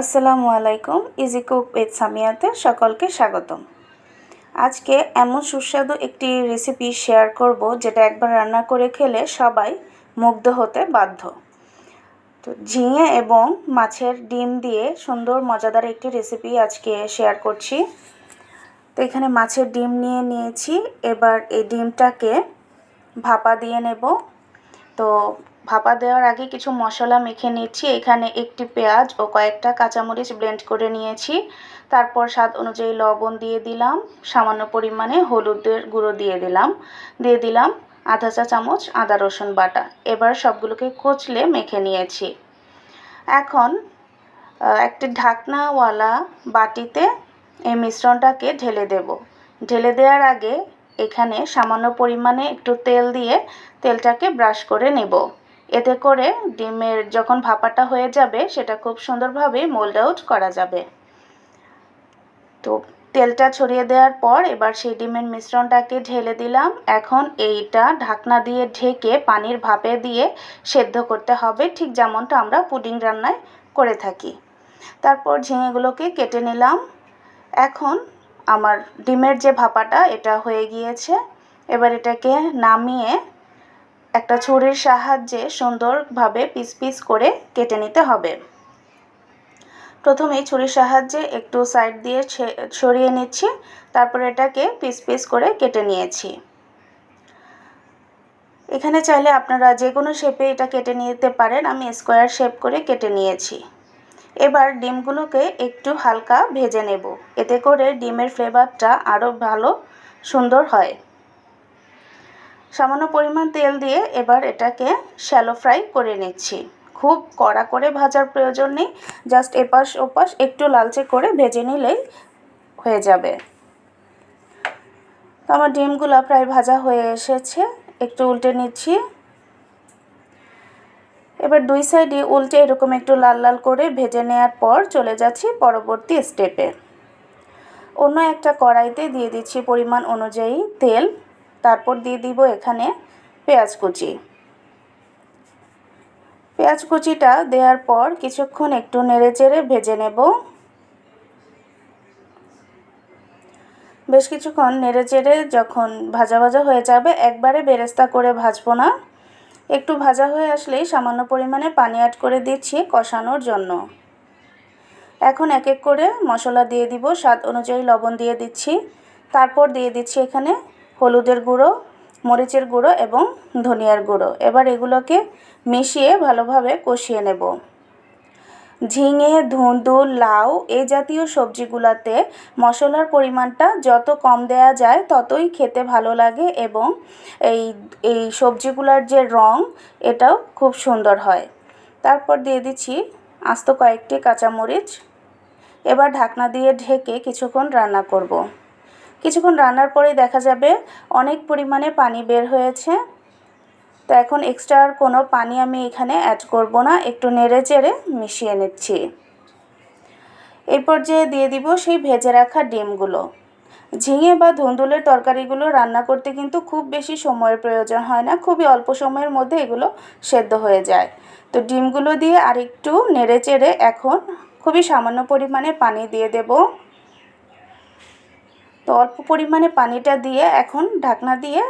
আসসালামু আলাইকুম। Easy cook with সামিয়াতে সকলকে স্বাগতম। আজকে এমন সুস্বাদু একটি রেসিপি শেয়ার করব যেটা একবার রান্না করে খেলে সবাই মুগ্ধ হতে বাধ্য। তো ঝিঙে এবং মাছের ডিম দিয়ে সুন্দর মজাদার একটি রেসিপি আজকে শেয়ার করছি। তো এখানে মাছের ডিম নিয়েছি। এবার এই ডিমটাকে ভাপা দিয়ে নেব। তো ভাপা দেওয়ার আগে কিছু মশলা মেখে নিচ্ছি। এখানে একটি পেঁয়াজ ও কয়েকটা কাঁচামরিচ ব্লেন্ড করে নিয়েছি। তারপর স্বাদ অনুযায়ী লবণ দিয়ে দিলাম, সামান্য পরিমাণে হলুদের গুঁড়ো দিয়ে দিলাম আধা চা চামচ আদা রসুন বাটা। এবার সবগুলোকে কচলে মেখে নিয়েছি। এখন একটি ঢাকনাওয়ালা বাটিতে এই মিশ্রণটাকে ঢেলে দেব। ঢেলে দেওয়ার আগে এখানে সামান্য পরিমাণে একটু তেল দিয়ে তেলটাকে ব্রাশ করে নেব। এতে করে ডিমের যখন ভাপাটা হয়ে যাবে সেটা খুব সুন্দরভাবে মোল্ড আউট করা যাবে। তো তেলটা ছড়িয়ে দেওয়ার পর এবার সেই ডিমের মিশ্রণটাকে ঢেলে দিলাম। এখন এইটা ঢাকনা দিয়ে ঢেকে পানির ভাপে দিয়ে সেদ্ধ করতে হবে, ঠিক যেমনটা আমরা পুডিং রান্নায় করে থাকি। তারপর ঝিঙেগুলোকে কেটে নিলাম। এখন আমার ডিমের যে ভাপাটা এটা হয়ে গিয়েছে। এবার এটাকে নামিয়ে একটা ছুরির সাহায্যে সুন্দরভাবে পিস পিস করে কেটে নিতে হবে। প্রথমেই ছুরির সাহায্যে একটু সাইড দিয়ে সরিয়ে নিচ্ছি, তারপর এটাকে পিস পিস করে কেটে নিয়েছি। এখানে চাইলে আপনারা যে কোনো শেপে এটা কেটে নিতে পারেন, আমি স্কোয়ার শেপ করে কেটে নিয়েছি। এবার ডিমগুলোকে একটু হালকা ভেজে নেব, এতে করে ডিমের ফ্লেভারটা আরও ভালো সুন্দর হয়। সামান্য পরিমাণ তেল দিয়ে এবার এটাকে শ্যালো ফ্রাই করে নিচ্ছি। খুব কড়া করে ভাজার প্রয়োজন নেই, জাস্ট এপাশ ওপাশ একটু লালচে করে ভেজে নিলেই হয়ে যাবে। তো আমার ডিমগুলো প্রায় ভাজা হয়ে এসেছে, একটু উল্টে নিচ্ছি। এবার দুই সাইডে উল্টে এরকম একটু লাল লাল করে ভেজে নেওয়ার পর চলে যাচ্ছি পরবর্তী স্টেপে। অন্য একটা কড়াইতে দিয়ে দিচ্ছি পরিমাণ অনুযায়ী তেল। তারপর দিয়ে দিব এখানে পেঁয়াজ কুচি। পেঁয়াজ কুচিটা দেওয়ার পর কিছুক্ষণ একটু নেড়েচেড়ে ভেজে নেব। বেশ কিছুক্ষণ নেড়েচেড়ে যখন ভাজা ভাজা হয়ে যাবে, একবারে বেরেস্তা করে ভাজবো না, একটু ভাজা হয়ে আসলেই সামান্য পরিমাণে পানি অ্যাড করে দিচ্ছি কষানোর জন্য। এখন এক এক করে মশলা দিয়ে দিব, স্বাদ অনুযায়ী লবণ দিয়ে দিচ্ছি। তারপর দিয়ে দিচ্ছি এখানে হলুদের গুঁড়ো, মরিচের গুঁড়ো এবং ধনিয়ার গুঁড়ো। এবার এগুলোকে মিশিয়ে ভালোভাবে কষিয়ে নেব। ঝিঙে, ধুন্দুল, লাউ এই জাতীয় সবজিগুলোতে মশলার পরিমাণটা যত কম দেয়া যায় ততই খেতে ভালো লাগে এবং এই সবজিগুলোর যে রং এটাও খুব সুন্দর হয়। তারপর দিয়ে দিচ্ছি আস্ত কয়েকটি কাঁচামরিচ। এবার ঢাকনা দিয়ে ঢেকে কিছুক্ষণ রান্না করব। কিছুক্ষণ রান্নার পরেই দেখা যাবে অনেক পরিমাণে পানি বের হয়েছে। তো এখন এক্সট্রা আর কোনো পানি আমি এখানে অ্যাড করব না, একটু নেড়েচেড়ে মিশিয়ে নিচ্ছি। এই পর্যায়ে দিয়ে দিব সেই ভেজে রাখা ডিমগুলো। ঝিঙে বা ধুন্দুলের তরকারিগুলো রান্না করতে কিন্তু খুব বেশি সময়ের প্রয়োজন হয় না, খুবই অল্প সময়ের মধ্যে এগুলো সেদ্ধ হয়ে যায়। তো ডিমগুলো দিয়ে আরেকটু নেড়েচেড়ে এখন খুবই সামান্য পরিমাণে পানি দিয়ে দেব। তো অল্প পরিমাণে পানিটা দিয়ে এখন ঢাকনা দিয়ে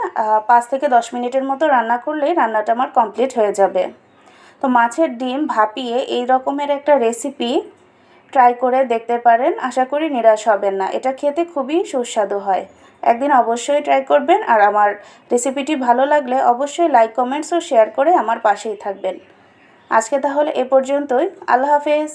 5 থেকে 10 মিনিটের মতো রান্না করলেই রান্নাটা আমার কমপ্লিট হয়ে যাবে। তো মাছের ডিম ভাপিয়ে এই রকমের একটা রেসিপি ট্রাই করে দেখতে পারেন, আশা করি নিরাশ হবেন না। এটা খেতে খুবই সুস্বাদু হয়। একদিন অবশ্যই ট্রাই করবেন। আর আমার রেসিপিটি ভালো লাগলে অবশ্যই লাইক, কমেন্টস ও শেয়ার করে আমার পাশেই থাকবেন। আজকে তাহলে এ পর্যন্তই। আল্লাহ হাফেজ।